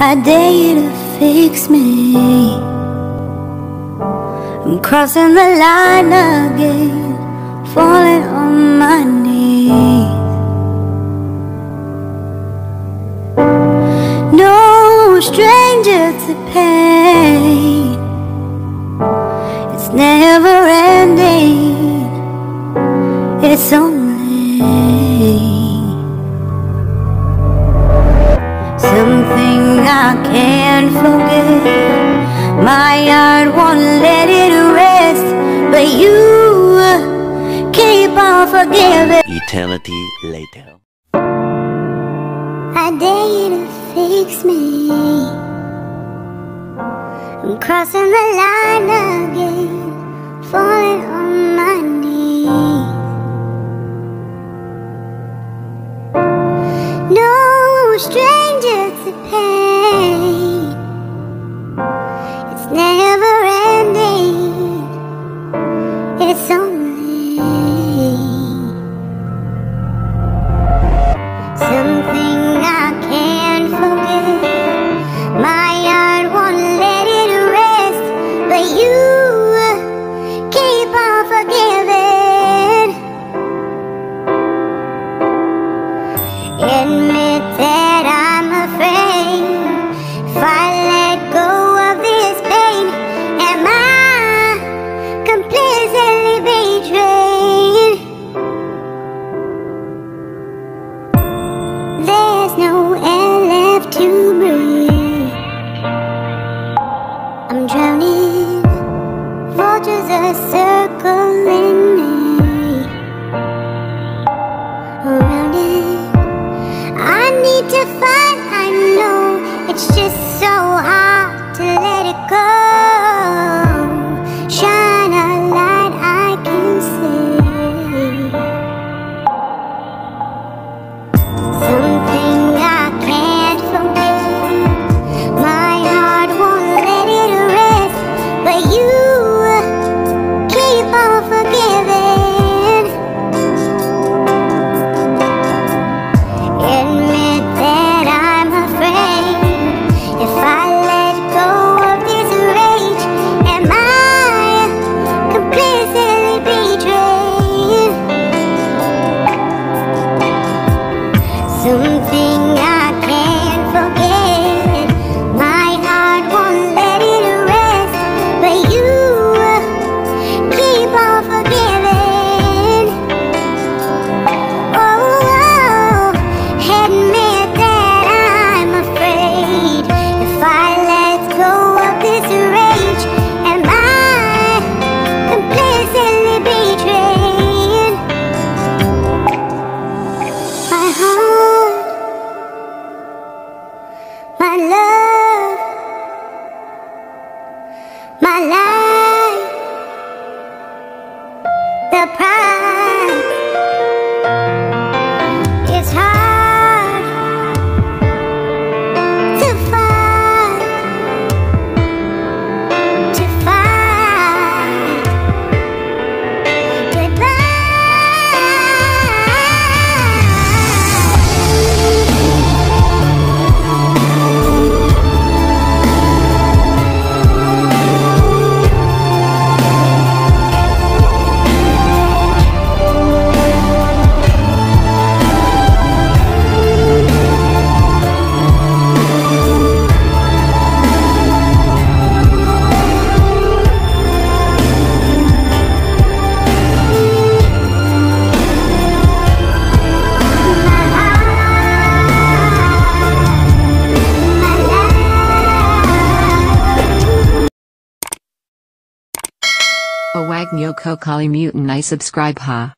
I dare you to fix me. I'm crossing the line again, falling on my knees. No stranger to pain, it's never ending, it's only something I can't forget. My heart won't let it rest, but you keep on forgiving. Eternity later. I dare you to fix me. I'm crossing the line again, falling on my knees. No stranger to pain, it's never ending, it's only something I can't forget. My heart won't let it rest, but you keep on forgiving. Admit that I'm afraid. If I let go of this pain, am I completely betrayed? There's no air left to breathe. I'm drowning, vultures are circling me around it. I need to fight, I know, it's just so hard to let it go. Shine a light I can see, something I can't forget. My heart won't let it rest, but you keep on forgiving. Admit that I'm afraid. If I let go of this rage, am I completely betrayed? Something I can't forget. My heart won't let it rest, but you keep on forgiving. Oh, admit that I'm afraid. If I let go of this rage, am I completely betrayed? My heart, my love, my life, the price. It's hard to find, goodbye. Awag Nyoko Kali Mutant I subscribe ha.